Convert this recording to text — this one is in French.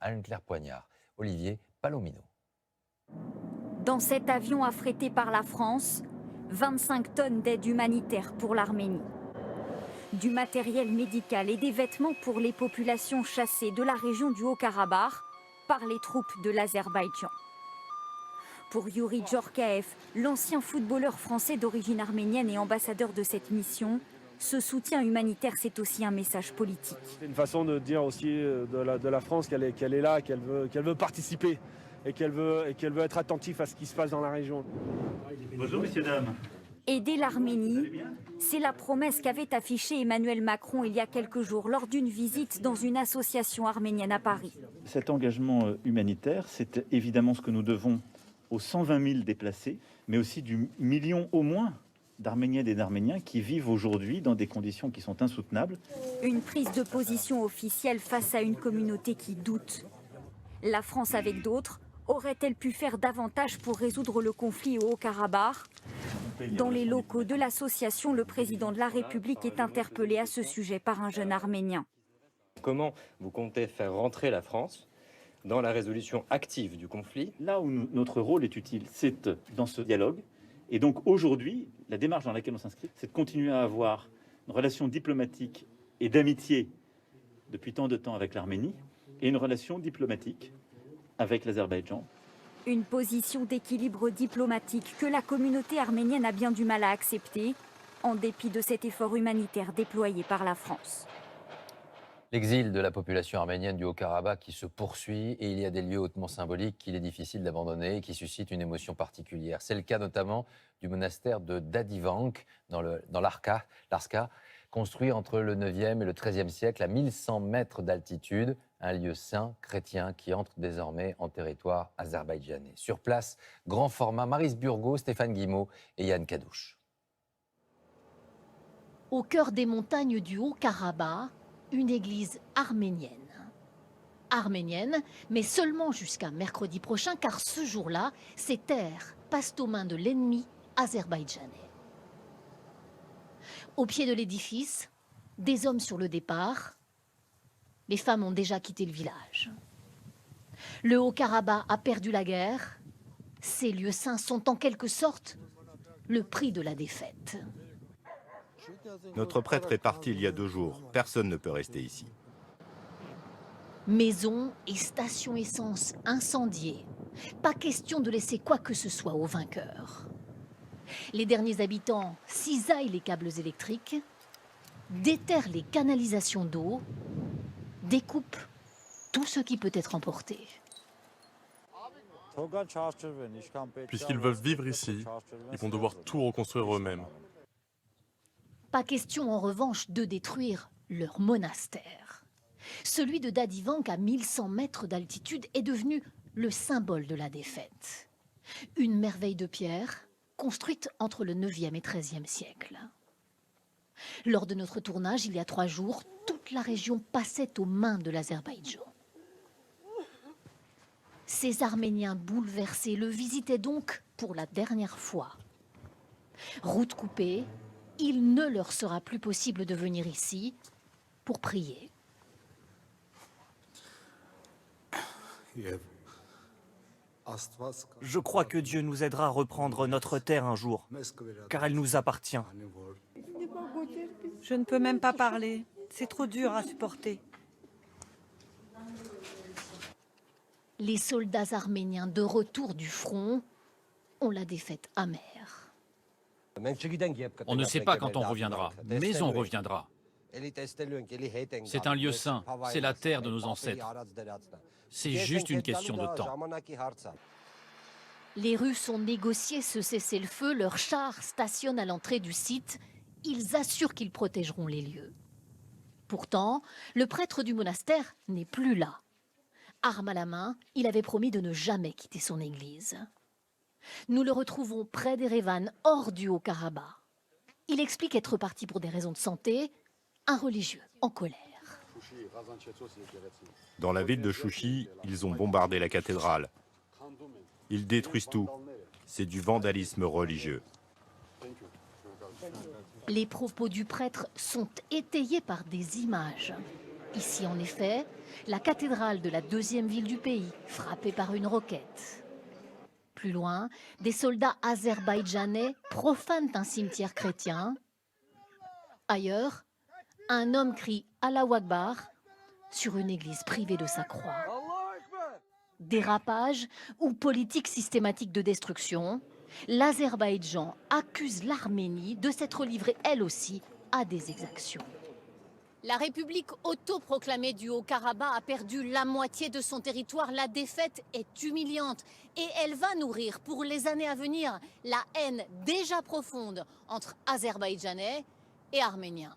Anne-Claire Poignard, Olivier Palomino. Dans cet avion affrété par la France, 25 tonnes d'aide humanitaire pour l'Arménie. Du matériel médical et des vêtements pour les populations chassées de la région du Haut-Karabakh par les troupes de l'Azerbaïdjan. Pour Youri Djorkaev, l'ancien footballeur français d'origine arménienne et ambassadeur de cette mission, ce soutien humanitaire, c'est aussi un message politique. C'est une façon de dire aussi de la France qu'elle est là, qu'elle veut participer et qu'elle veut être attentive à ce qui se passe dans la région. Bonjour messieurs, dames. Aider l'Arménie, c'est la promesse qu'avait affichée Emmanuel Macron il y a quelques jours lors d'une visite dans une association arménienne à Paris. Cet engagement humanitaire, c'est évidemment ce que nous devons aux 120 000 déplacés, mais aussi du million au moins d'Arméniennes et d'Arméniens qui vivent aujourd'hui dans des conditions qui sont insoutenables. Une prise de position officielle face à une communauté qui doute. La France, avec d'autres, aurait-elle pu faire davantage pour résoudre le conflit au Haut-Karabakh ? Dans les locaux de l'association, le président de la République est interpellé à ce sujet par un jeune Arménien. Comment vous comptez faire rentrer la France dans la résolution active du conflit? Là où notre rôle est utile, c'est dans ce dialogue. Et donc aujourd'hui, la démarche dans laquelle on s'inscrit, c'est de continuer à avoir une relation diplomatique et d'amitié depuis tant de temps avec l'Arménie et une relation diplomatique avec l'Azerbaïdjan. Une position d'équilibre diplomatique que la communauté arménienne a bien du mal à accepter, en dépit de cet effort humanitaire déployé par la France. L'exil de la population arménienne du Haut-Karabakh qui se poursuit et il y a des lieux hautement symboliques qu'il est difficile d'abandonner et qui suscitent une émotion particulière. C'est le cas notamment du monastère de Dadivank dans l'Arska, construit entre le 9e et le 13e siècle à 1100 mètres d'altitude, un lieu saint chrétien qui entre désormais en territoire azerbaïdjanais. Sur place, grand format, Maryse Burgot, Stéphane Guimau et Yann Kadouche. Au cœur des montagnes du Haut-Karabakh, une église arménienne. Arménienne, mais seulement jusqu'à mercredi prochain, car ce jour-là, ces terres passent aux mains de l'ennemi azerbaïdjanais. Au pied de l'édifice, des hommes sur le départ. Les femmes ont déjà quitté le village. Le Haut-Karabakh a perdu la guerre. Ces lieux saints sont en quelque sorte le prix de la défaite. Notre prêtre est parti il y a 2 jours. Personne ne peut rester ici. Maisons et stations essence incendiées. Pas question de laisser quoi que ce soit aux vainqueurs. Les derniers habitants cisaillent les câbles électriques, déterrent les canalisations d'eau, découpent tout ce qui peut être emporté. Puisqu'ils veulent vivre ici, ils vont devoir tout reconstruire eux-mêmes. Pas question en revanche de détruire leur monastère. Celui de Dadivank à 1100 mètres d'altitude est devenu le symbole de la défaite. Une merveille de pierre construite entre le 9e et 13e siècle. Lors de notre tournage, il y a 3 jours, toute la région passait aux mains de l'Azerbaïdjan. Ces Arméniens bouleversés le visitaient donc pour la dernière fois. Route coupée, il ne leur sera plus possible de venir ici pour prier. Je crois que Dieu nous aidera à reprendre notre terre un jour, car elle nous appartient. Je ne peux même pas parler. C'est trop dur à supporter. Les soldats arméniens de retour du front ont la défaite amère. On ne sait pas quand on reviendra, mais on reviendra. C'est un lieu saint, c'est la terre de nos ancêtres. C'est juste une question de temps. Les Russes ont négocié ce cessez-le-feu, leurs chars stationnent à l'entrée du site. Ils assurent qu'ils protégeront les lieux. Pourtant, le prêtre du monastère n'est plus là. Arme à la main, il avait promis de ne jamais quitter son église. Nous le retrouvons près d'Erevan, hors du Haut-Karabakh. Il explique être parti pour des raisons de santé, un religieux en colère. Dans la ville de Chouchi, ils ont bombardé la cathédrale. Ils détruisent tout. C'est du vandalisme religieux. Les propos du prêtre sont étayés par des images. Ici, en effet, la cathédrale de la deuxième ville du pays, frappée par une roquette. Plus loin, des soldats azerbaïdjanais profanent un cimetière chrétien. Ailleurs, un homme crie « Allahu Akbar » sur une église privée de sa croix. Dérapage ou politique systématique de destruction, l'Azerbaïdjan accuse l'Arménie de s'être livrée elle aussi à des exactions. La République autoproclamée du Haut-Karabakh a perdu la moitié de son territoire. La défaite est humiliante et elle va nourrir pour les années à venir la haine déjà profonde entre Azerbaïdjanais et Arméniens.